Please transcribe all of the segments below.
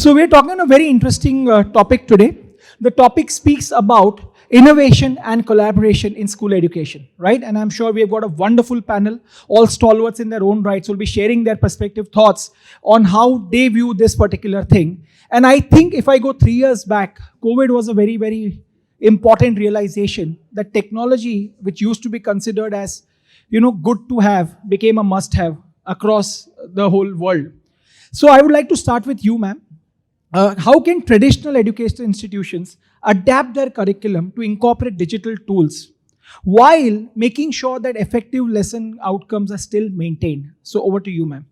So we're talking on a very interesting topic today. The topic speaks about innovation and collaboration in school education, right? And I'm sure we've got a wonderful panel, all stalwarts in their own rights, will be sharing their perspective thoughts on how they view this particular thing. And I think if I go 3 years back, COVID was a very, very important realization that technology, which used to be considered as, good to have, became a must have across the whole world. So I would like to start with you, ma'am. How can traditional education institutions adapt their curriculum to incorporate digital tools while making sure that effective lesson outcomes are still maintained? So over to you, ma'am.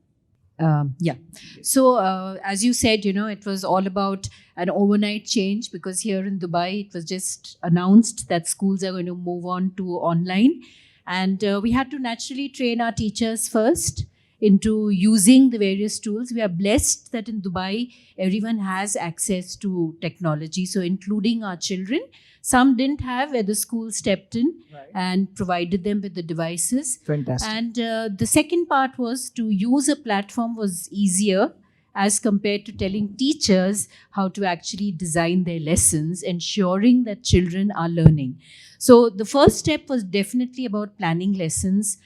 Yeah. So as you said, it was all about an overnight change, because here in Dubai, it was just announced that schools are going to move on to online. And we had to naturally train our teachers first into using the various tools. We are blessed that in Dubai, everyone has access to technology, so including our children. Some didn't have, where the school stepped in and provided them with the devices. Fantastic. And the second part was to use a platform was easier as compared to telling teachers how to actually design their lessons, ensuring that children are learning. So the first step was definitely about planning lessons,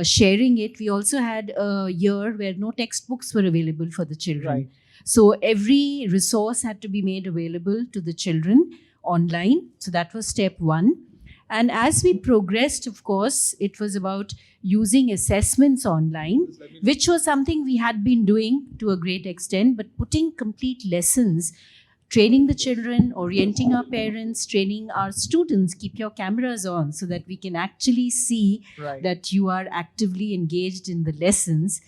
sharing it. We also had a year where no textbooks were available for the children. Right. So every resource had to be made available to the children online. So that was step one. And as we progressed, of course, it was about using assessments online, which was something we had been doing to a great extent, but putting complete lessons, training the children, orienting our parents, training our students, keep your cameras on so that we can actually see that you are actively engaged in the lessons.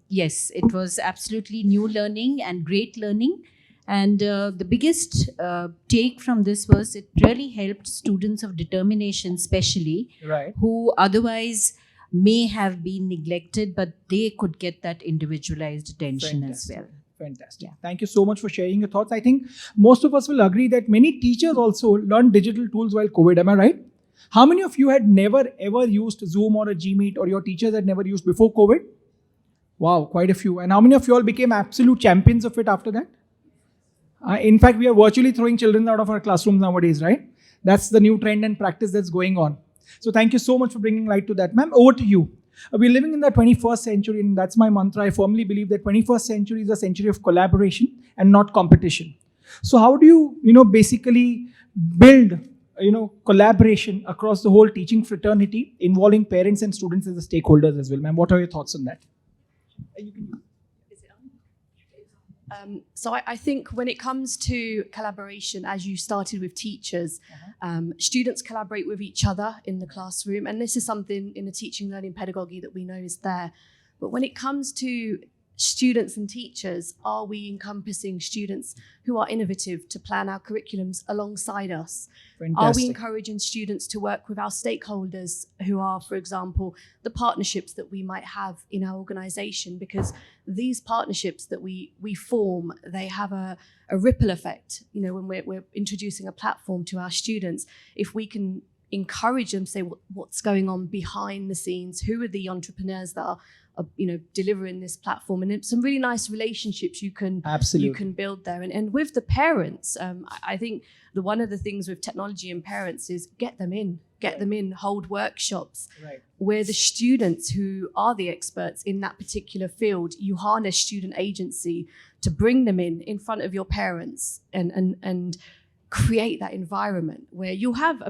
Yes, it was absolutely new learning and great learning. And the biggest take from this was it really helped students of determination, especially, who otherwise may have been neglected, but they could get that individualized attention as well. Fantastic. Yeah. Thank you so much for sharing your thoughts. I think most of us will agree that many teachers also learned digital tools while COVID. Am I right? How many of you had never ever used Zoom or a Gmeet, or your teachers had never used before COVID? Wow, quite a few. And how many of you all became absolute champions of it after that? In fact, we are virtually throwing children out of our classrooms nowadays, right? That's the new trend and practice that's going on. So thank you so much for bringing light to that. Ma'am, over to you. We're living in the 21st century, and that's my mantra. I firmly believe that 21st century is a century of collaboration and not competition. So how do you, basically build, collaboration across the whole teaching fraternity, involving parents and students as the stakeholders as well? Ma'am, what are your thoughts on that? So I think when it comes to collaboration, as you started with teachers, students collaborate with each other in the classroom. And this is something in the teaching learning pedagogy that we know is there. But when it comes to students and teachers, are we encompassing students who are innovative to plan our curriculums alongside us? Fantastic. Are we encouraging students to work with our stakeholders who are, for example, the partnerships that we might have in our organisation? Because these partnerships that we form, they have a ripple effect. When we're introducing a platform to our students, if we can encourage them, say what's going on behind the scenes, who are the entrepreneurs that are delivering this platform, and some really nice relationships you can build there. And with the parents, I think one of the things with technology and parents is get them in, hold workshops where the students who are the experts in that particular field, you harness student agency to bring them in front of your parents and create that environment where you'll have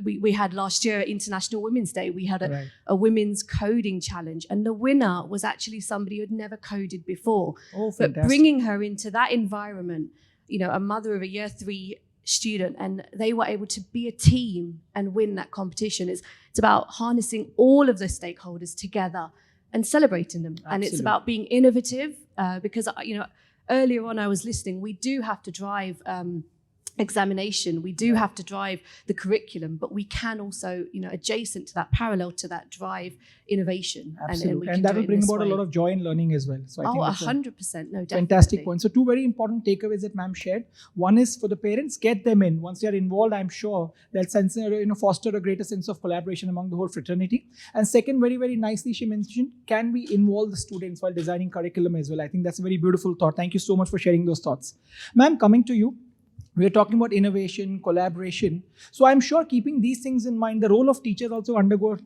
we had last year International Women's Day, we had a women's coding challenge, and the winner was actually somebody who had never coded before. Oh, fantastic. But bringing her into that environment, a mother of a year 3 student, and they were able to be a team and win that competition. It's about harnessing all of the stakeholders together and celebrating them. Absolutely. And it's about being innovative, because earlier on I was listening, we do have to drive examination. We do have to drive the curriculum, but we can also, adjacent to that, parallel to that, drive innovation. Absolutely. we And can that do will it in bring this about a way. lot of joy in learning as well. So I think that's 100%. No, definitely. fantastic point. So two very important takeaways that ma'am shared. One is for the parents, get them in. Once they are involved, I'm sure they'll foster a greater sense of collaboration among the whole fraternity. And second, very, very nicely she mentioned, can we involve the students while designing curriculum as well? I think that's a very beautiful thought. Thank you so much for sharing those thoughts. Ma'am, coming to you. We are talking about innovation, collaboration. So I'm sure keeping these things in mind, the role of teachers also undergo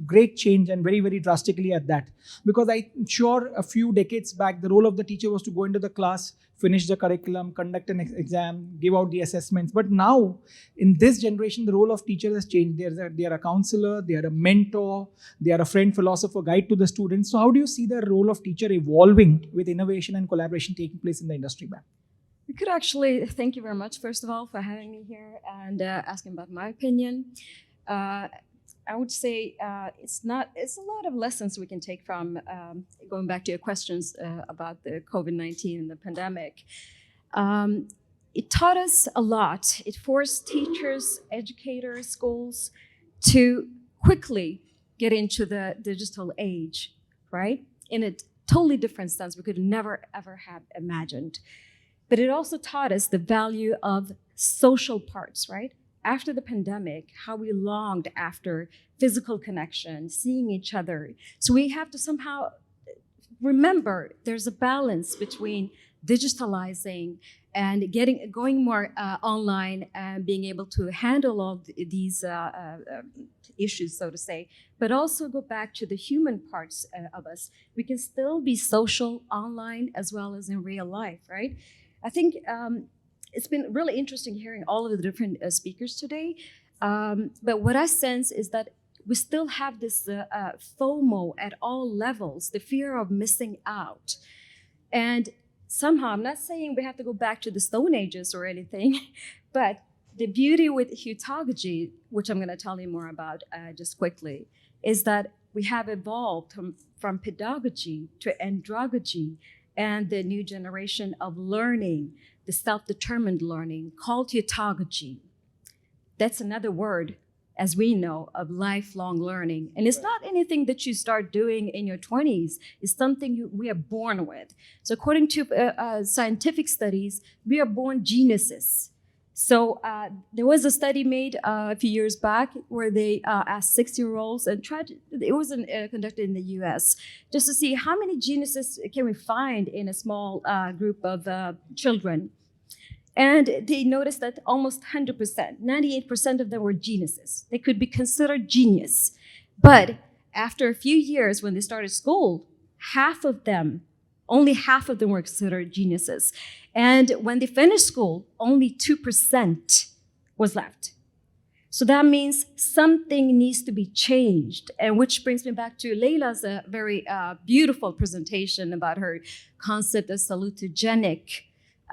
great change, and very, very drastically at that. Because I'm sure a few decades back, the role of the teacher was to go into the class, finish the curriculum, conduct an exam, give out the assessments. But now, in this generation, the role of teachers has changed. They are a counselor, they are a mentor, they are a friend, philosopher, guide to the students. So how do you see the role of teacher evolving with innovation and collaboration taking place in the industry, ma'am? We could actually, thank you very much, first of all, for having me here and asking about my opinion. I would say it's a lot of lessons we can take from going back to your questions about the COVID-19 and the pandemic. It taught us a lot. It forced teachers, educators, schools to quickly get into the digital age, right? In a totally different sense we could never, ever have imagined. But it also taught us the value of social parts, right? After the pandemic, how we longed after physical connection, seeing each other. So we have to somehow remember there's a balance between digitalizing and going more online and being able to handle all these issues, so to say, but also go back to the human parts of us. We can still be social online as well as in real life, right? I think it's been really interesting hearing all of the different speakers today. But what I sense is that we still have this FOMO at all levels, the fear of missing out. And somehow, I'm not saying we have to go back to the Stone Ages or anything, but the beauty with heutagogy, which I'm going to tell you more about just quickly, is that we have evolved from pedagogy to andragogy, and the new generation of learning, the self-determined learning, called heutagogy. That's another word, as we know, of lifelong learning. And it's not anything that you start doing in your 20s. It's something we are born with. So according to scientific studies, we are born geniuses. So there was a study made a few years back where they asked 6-year-olds and it was conducted in the US, just to see how many geniuses can we find in a small group of children. And they noticed that almost 100%, 98% of them were geniuses. They could be considered genius. But after a few years, when they started school, only half of them were considered geniuses. And when they finished school, only 2% was left. So that means something needs to be changed. And which brings me back to Leila's very beautiful presentation about her concept of salutogenic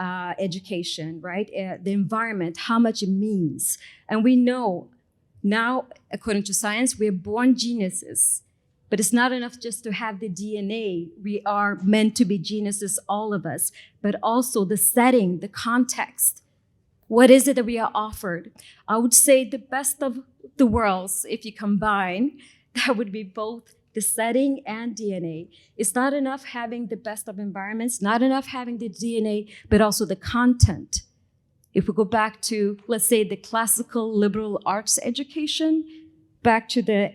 education, right? The environment, how much it means. And we know now, according to science, we are born geniuses. But it's not enough just to have the DNA. We are meant to be geniuses, all of us, but also the setting, the context. What is it that we are offered? I would say the best of the worlds, if you combine, that would be both the setting and DNA. It's not enough having the best of environments, not enough having the DNA, but also the content. If we go back to, let's say, the classical liberal arts education, back to the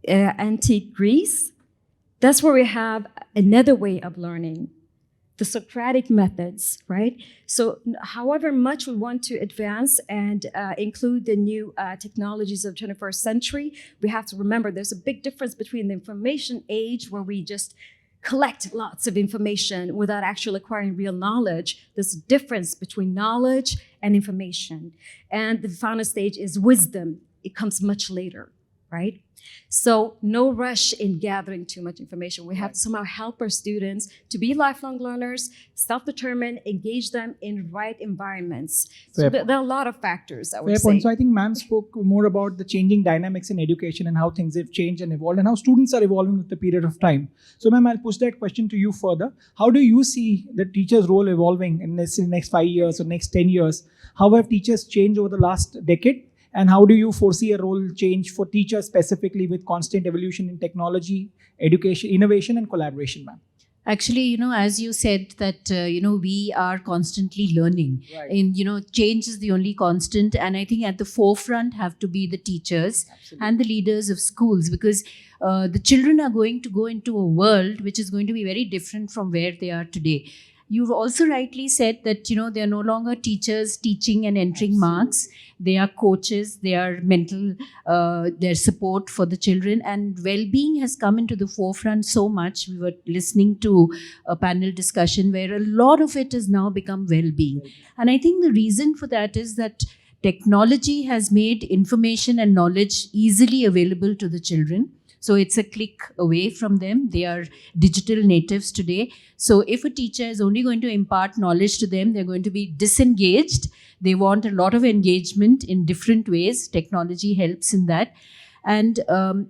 antique Greece, that's where we have another way of learning, the Socratic methods, right? So however much we want to advance and include the new technologies of the 21st century, we have to remember there's a big difference between the information age, where we just collect lots of information without actually acquiring real knowledge. There's a difference between knowledge and information. And the final stage is wisdom. It comes much later. right? So no rush in gathering too much information. We have to somehow help our students to be lifelong learners, self-determined, engage them in right environments. So Fair there are a lot of factors, I would Fair say. point. So I think ma'am spoke more about the changing dynamics in education and how things have changed and evolved and how students are evolving with the period of time. So ma'am, I'll push that question to you further. How do you see the teacher's role evolving in the next 5 years or next 10 years? How have teachers changed over the last decade? And how do you foresee a role change for teachers specifically with constant evolution in technology, education, innovation and collaboration, ma'am? Actually, as you said that, we are constantly learning. Right. And, change is the only constant. And I think at the forefront have to be the teachers and the leaders of schools, because the children are going to go into a world which is going to be very different from where they are today. You've also rightly said that, they are no longer teachers teaching and entering marks. They are coaches, they are mental, their support for the children, and well-being has come into the forefront so much. We were listening to a panel discussion where a lot of it has now become well-being. And I think the reason for that is that technology has made information and knowledge easily available to the children. So it's a click away from them. They are digital natives today. So if a teacher is only going to impart knowledge to them, they're going to be disengaged. They want a lot of engagement in different ways. Technology helps in that. And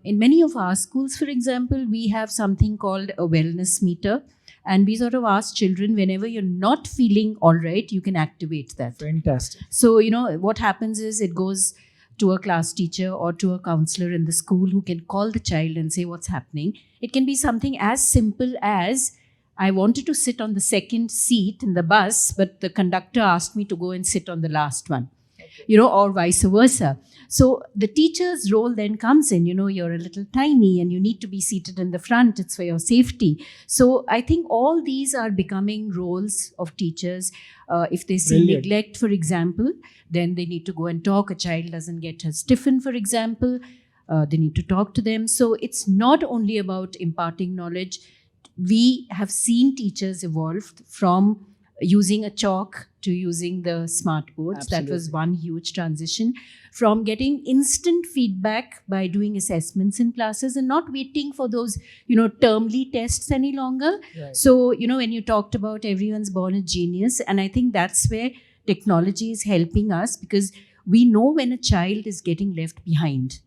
in many of our schools, for example, we have something called a wellness meter. And we sort of ask children, whenever you're not feeling all right, you can activate that. Fantastic. So, what happens is it goes to a class teacher or to a counselor in the school who can call the child and say what's happening. It can be something as simple as, I wanted to sit on the second seat in the bus, but the conductor asked me to go and sit on the last one, or vice versa. So the teacher's role then comes in, you're a little tiny and you need to be seated in the front. It's for your safety. So I think all these are becoming roles of teachers. If they see Brilliant. neglect, for example, then they need to go and talk. A child doesn't get her stiffen, for example. They need to talk to them. So it's not only about imparting knowledge. We have seen teachers evolve from using a chalk to using the smart boards. That was Absolutely. one huge transition. From getting instant feedback by doing assessments in classes and not waiting for those, termly tests any longer. Right. So, when you talked about everyone's born a genius, and I think that's where technology is helping us, because we know when a child is getting left behind.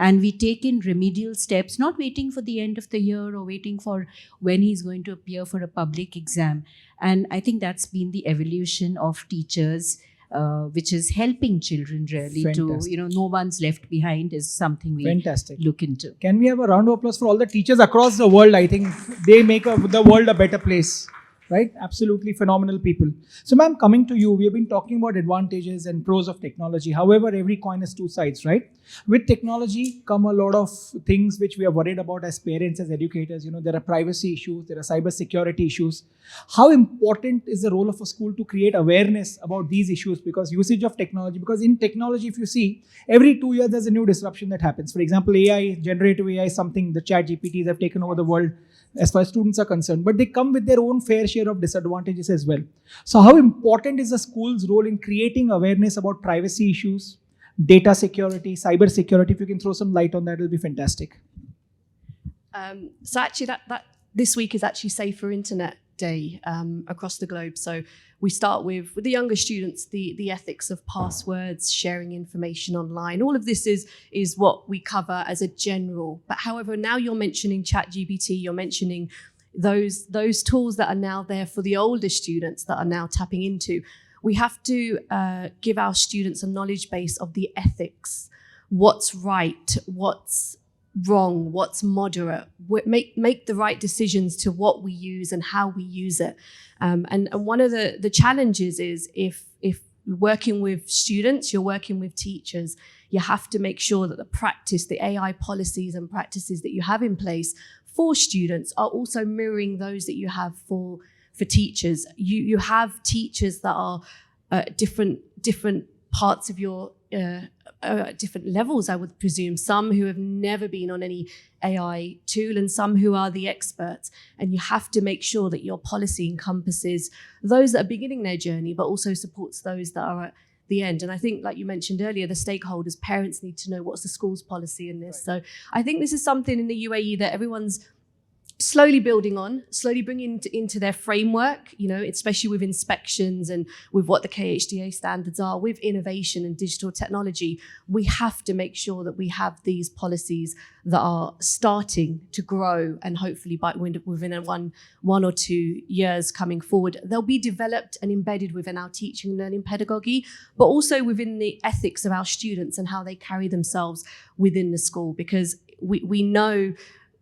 And we take in remedial steps, not waiting for the end of the year or waiting for when he's going to appear for a public exam. And I think that's been the evolution of teachers, which is helping children really Fantastic. to, no one's left behind is something we Fantastic. look into. Can we have a round of applause for all the teachers across the world? I think they make the world a better place. Right? Absolutely phenomenal people. So ma'am, coming to you, we have been talking about advantages and pros of technology. However, every coin has two sides, right? With technology come a lot of things which we are worried about as parents, as educators. There are privacy issues, there are cyber security issues. How important is the role of a school to create awareness about these issues? Because usage of technology, because in technology, if you see, every 2 years there's a new disruption that happens. For example, AI, generative AI is something, the chat GPTs have taken over the world as far as students are concerned, but they come with their own fair share of disadvantages as well. So how important is the school's role in creating awareness about privacy issues, data security, cyber security? If you can throw some light on that, it'll be fantastic. So actually, that this week is actually Safer Internet Day across the globe. So we start with the younger students, the ethics of passwords, sharing information online. All of this is what we cover as a general. But however, now you're mentioning ChatGPT, you're mentioning those tools that are now there for the older students that are now tapping into. We have to give our students a knowledge base of the ethics, what's right, what's wrong, what's moderate, make the right decisions to what we use and how we use it. And one of the challenges is if working with students, you're working with teachers, you have to make sure that the AI policies and practices that you have in place for students are also mirroring those that you have for teachers. You have teachers that are different parts of your different levels, I would presume. Some who have never been on any AI tool and some who are the experts. And you have to make sure that your policy encompasses those that are beginning their journey, but also supports those that are at the end. And I think, like you mentioned earlier, the stakeholders, parents need to know what's the school's policy in this. So I think this is something in the UAE that everyone's slowly building on, slowly bringing into their framework, especially with inspections and with what the KHDA standards are, with innovation and digital technology. We have to make sure that we have these policies that are starting to grow, and hopefully within one or 2 years coming forward, they'll be developed and embedded within our teaching and learning pedagogy, but also within the ethics of our students and how they carry themselves within the school, because we know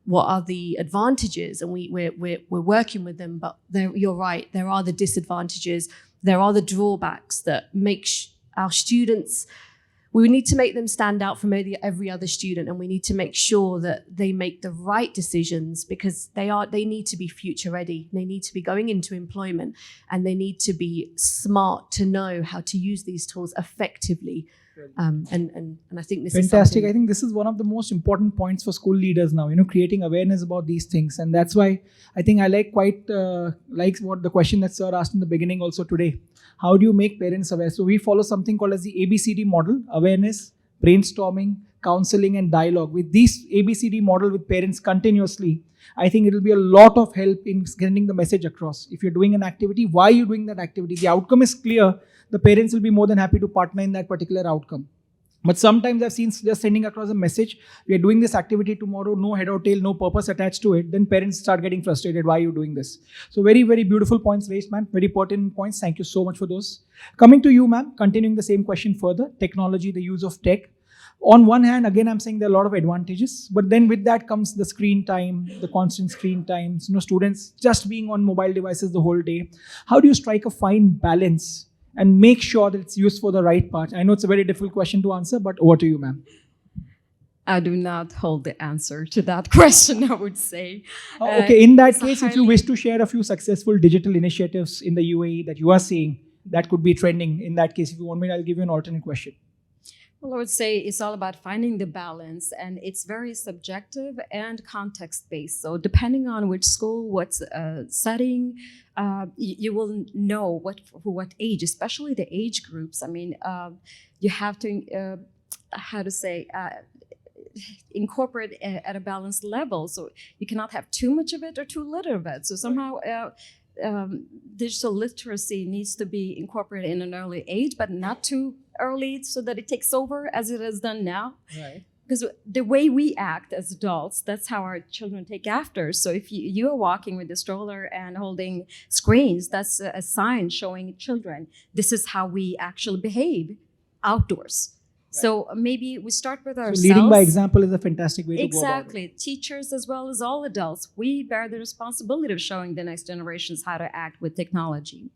what are the advantages, and we're working with them. But you're right, there are the disadvantages, there are the drawbacks that make our students. We need to make them stand out from every other student, and we need to make sure that they make the right decisions, because they need to be future ready. They need to be going into employment, and they need to be smart to know how to use these tools effectively. And I think this is fantastic. something. I think this is one of the most important points for school leaders now, creating awareness about these things. And that's why I think I like what the question that sir asked in the beginning also today. How do you make parents aware? So we follow something called as the ABCD model: awareness, brainstorming, counseling, and dialogue. With this ABCD model with parents continuously, I think it will be a lot of help in getting the message across. If you're doing an activity, why you're doing that activity, the outcome is clear, the parents will be more than happy to partner in that particular outcome. But sometimes I've seen just sending across a message, we are doing this activity tomorrow, no head or tail, no purpose attached to it, then parents start getting frustrated, why are you doing this? So very, very beautiful points raised, ma'am. Very pertinent points. Thank you so much for those. Coming to you, ma'am, continuing the same question further, technology, the use of tech. On one hand, again, I'm saying there are a lot of advantages, but then with that comes the screen time, the constant screen times, students just being on mobile devices the whole day. How do you strike a fine balance and make sure that it's used for the right part? I know it's a very difficult question to answer, but over to you, ma'am. I do not hold the answer to that question, I would say. Okay, in that it's a case, if you wish to share a few successful digital initiatives in the UAE that you are seeing, that could be trending. In that case, if you want me, I'll give you an alternate question. Well, I would say it's all about finding the balance, and it's very subjective and context-based. So depending on which school, what setting, you will know for what age, especially the age groups. I mean, you have to, incorporate at a balanced level. So you cannot have too much of it or too little of it. So somehow digital literacy needs to be incorporated in an early age, but not too early so that it takes over as it has done now. Right. Because the way we act as adults, that's how our children take after. So if you are walking with a stroller and holding screens, that's a sign showing children this is how we actually behave outdoors. Right. So maybe we start with ourselves. So leading by example is a fantastic way to go about it. Exactly. Teachers as well as all adults, we bear the responsibility of showing the next generations how to act with technology.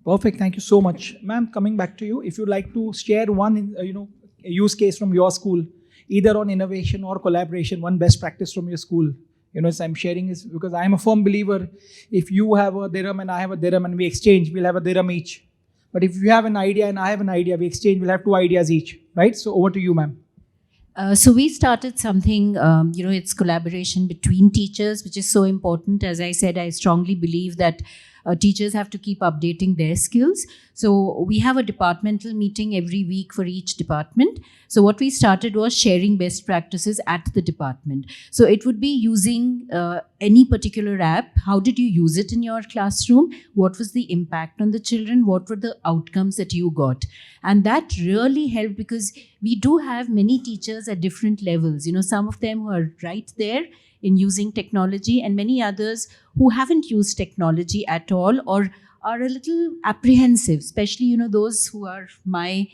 Perfect. Thank you so much. Ma'am, coming back to you, if you'd like to share one, use case from your school, either on innovation or collaboration, one best practice from your school. As I'm sharing is because I'm a firm believer, if you have a dirham and I have a dirham and we exchange, we'll have a dirham each. But if you have an idea and I have an idea, we exchange, we'll have 2 ideas each, right? So over to you, ma'am. So we started something, it's collaboration between teachers, which is so important. As I said, I strongly believe that teachers have to keep updating their skills. So we have a departmental meeting every week for each department. So what we started was sharing best practices at the department. So it would be using any particular app. How did you use it in your classroom? What was the impact on the children? What were the outcomes that you got? And that really helped because we do have many teachers at different levels. Some of them who are right there in using technology and many others who haven't used technology at all or are a little apprehensive, especially, those who are my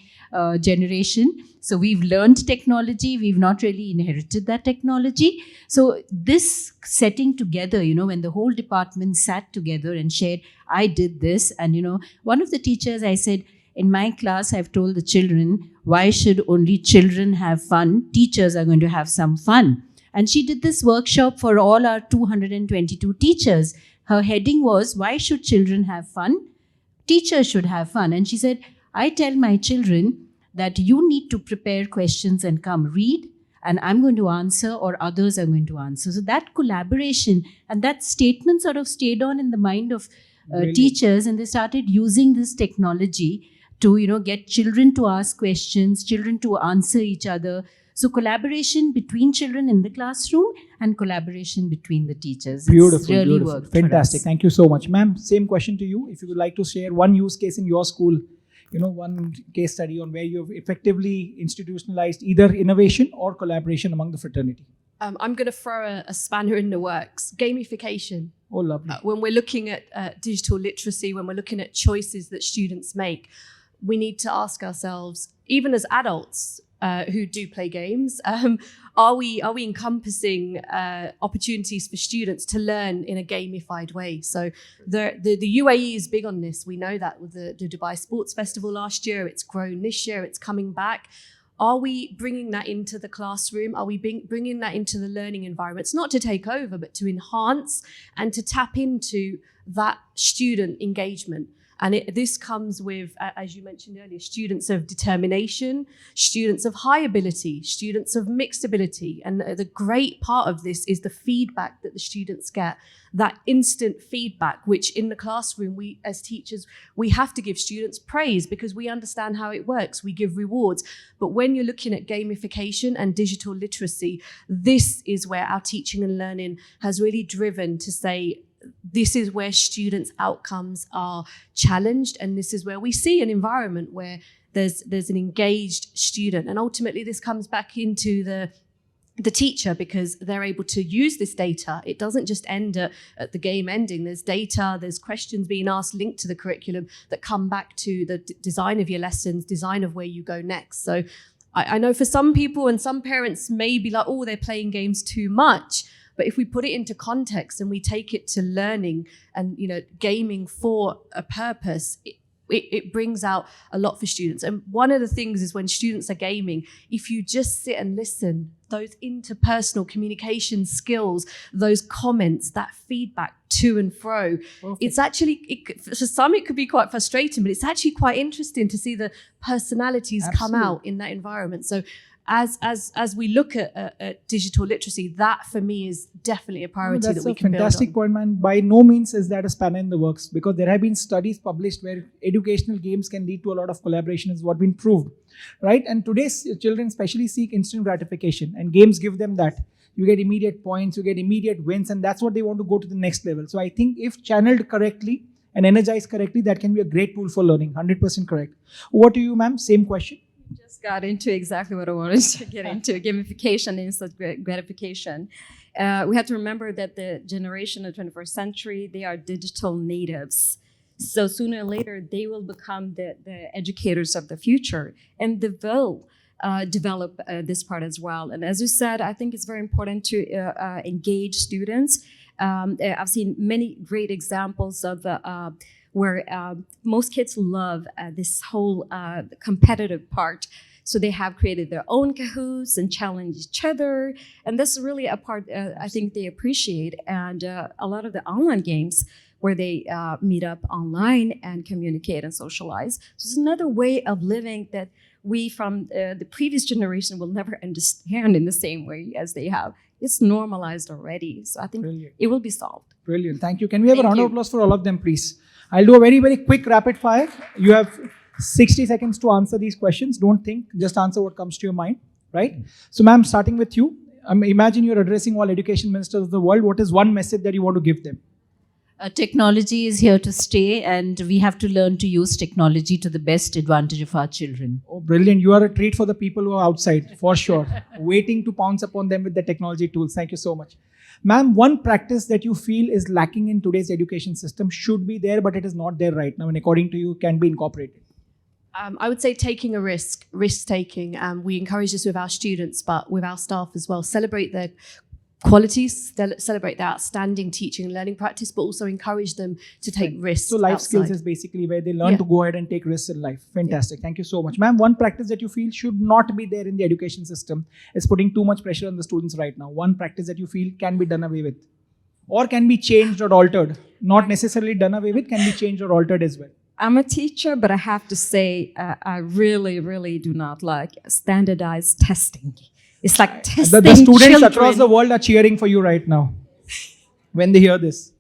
generation. So we've learned technology, we've not really inherited that technology. So this setting together, when the whole department sat together and shared, I did this. And, one of the teachers, I said, in my class, I've told the children, why should only children have fun? Teachers are going to have some fun. And she did this workshop for all our 222 teachers. Her heading was, why should children have fun? Teachers should have fun. And she said, I tell my children that you need to prepare questions and come read, and I'm going to answer or others are going to answer. So that collaboration and that statement sort of stayed on in the mind of teachers, and they started using this technology to, get children to ask questions, children to answer each other. So collaboration between children in the classroom and collaboration between the teachers. Beautiful, It's really beautiful. worked for Fantastic. us. Thank you so much. Ma'am, same question to you. If you would like to share one use case in your school, one case study on where you've effectively institutionalized either innovation or collaboration among the fraternity. I'm going to throw a spanner in the works. Gamification. Oh, lovely. When we're looking at digital literacy, when we're looking at choices that students make, we need to ask ourselves, even as adults who do play games, are we encompassing opportunities for students to learn in a gamified way? So the UAE is big on this. We know that with the Dubai Sports Festival last year. It's grown this year. It's coming back. Are we bringing that into the classroom? Are we bringing that into the learning environments? Not to take over, but to enhance and to tap into that student engagement. And this comes with, as you mentioned earlier, students of determination, students of high ability, students of mixed ability. And the great part of this is the feedback that the students get, that instant feedback, which in the classroom, we as teachers, we have to give students praise because we understand how it works. We give rewards. But when you're looking at gamification and digital literacy, this is where our teaching and learning has really driven to say, this is where students' outcomes are challenged, and this is where we see an environment where there's an engaged student. And ultimately, this comes back into the teacher because they're able to use this data. It doesn't just end at the game ending. There's data, there's questions being asked linked to the curriculum that come back to the design of your lessons, design of where you go next. So I know for some people and some parents may be like, oh, they're playing games too much. But if we put it into context and we take it to learning and, gaming for a purpose, it brings out a lot for students. And one of the things is when students are gaming, if you just sit and listen, those interpersonal communication skills, those comments, that feedback to and fro, it's actually, for some it could be quite frustrating, but it's actually quite interesting to see the personalities come out in that environment. So as we look at digital literacy, that for me is definitely a priority that we can build on. That's a fantastic point, man. By no means is that a spanner in the works because there have been studies published where educational games can lead to a lot of collaboration is what been proved, right? And today's children especially seek instant gratification and games give them that. You get immediate points, you get immediate wins, and that's what they want to go to the next level. So I think if channeled correctly and energized correctly, that can be a great tool for learning. 100% correct. Over to you, ma'am. Same question. Just got into exactly what I wanted to get into, gamification and instant gratification. We have to remember that the generation of the 21st century, they are digital natives. So sooner or later, they will become the educators of the future, and they will develop this part as well. And as you said, I think it's very important to engage students. I've seen many great examples of where most kids love this whole competitive part. So they have created their own Kahoots and challenge each other. And that's really a part I think they appreciate. And a lot of the online games where they meet up online and communicate and socialize. So it's another way of living that we from the previous generation will never understand in the same way as they have. It's normalized already. So I think it will be solved. Brilliant. Thank you. Can we have a round of applause for all of them, please? I'll do a very, very quick rapid fire. You have 60 seconds to answer these questions. Don't think, just answer what comes to your mind, right? So ma'am, starting with you, imagine you're addressing all education ministers of the world. What is one message that you want to give them? Technology is here to stay, and we have to learn to use technology to the best advantage of our children. Oh, brilliant. You are a treat for the people who are outside, for sure, waiting to pounce upon them with the technology tools. Thank you so much. Ma'am, one practice that you feel is lacking in today's education system should be there, but it is not there right now, and according to you, can be incorporated. I would say taking a risk-taking. We encourage this with our students, but with our staff as well. Celebrate their qualities, celebrate their outstanding teaching and learning practice, but also encourage them to take risks. So life outside. skills is basically where they learn to go ahead and take risks in life. Fantastic. Thank you so much. Ma'am, one practice that you feel should not be there in the education system is putting too much pressure on the students right now. One practice that you feel can be done away with or can be changed or altered. Not necessarily done away with, can be changed or altered as well. I'm a teacher, but I have to say I really, really do not like standardized testing. It's like testing The students children. across the world are cheering for you right now when they hear this.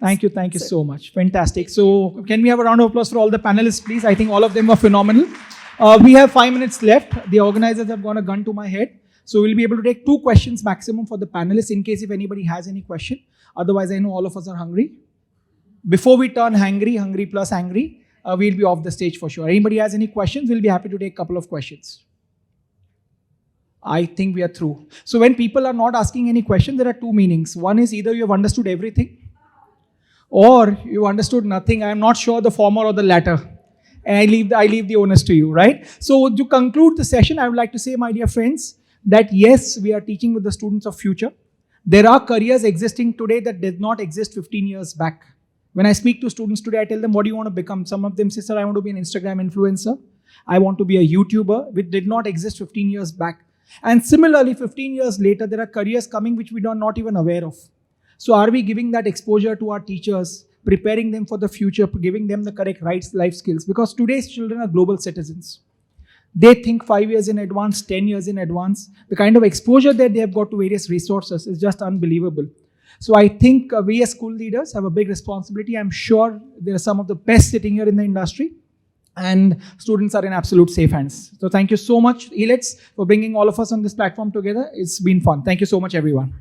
Thank you so much. Fantastic. So, can we have a round of applause for all the panelists, please? I think all of them were phenomenal. We have 5 minutes left. The organizers have got a gun to my head. So, we'll be able to take 2 questions maximum for the panelists in case if anybody has any question. Otherwise, I know all of us are hungry. Before we turn hungry plus angry, we'll be off the stage for sure. Anybody has any questions? We'll be happy to take a couple of questions. I think we are through. So, when people are not asking any questions, there are 2 meanings. One is either you have understood everything, or you understood nothing. I am not sure the former or the latter. And I leave the onus to you, right? So to conclude the session, I would like to say, my dear friends, that yes, we are teaching with the students of future. There are careers existing today that did not exist 15 years back. When I speak to students today, I tell them, what do you want to become? Some of them say, sir, I want to be an Instagram influencer. I want to be a YouTuber, which did not exist 15 years back. And similarly, 15 years later, there are careers coming which we are not even aware of. So are we giving that exposure to our teachers, preparing them for the future, giving them the correct life skills? Because today's children are global citizens. They think 5 years in advance, 10 years in advance. The kind of exposure that they have got to various resources is just unbelievable. So I think we as school leaders have a big responsibility. I'm sure there are some of the best sitting here in the industry, and students are in absolute safe hands. So thank you so much, ELITS, for bringing all of us on this platform together. It's been fun. Thank you so much, everyone.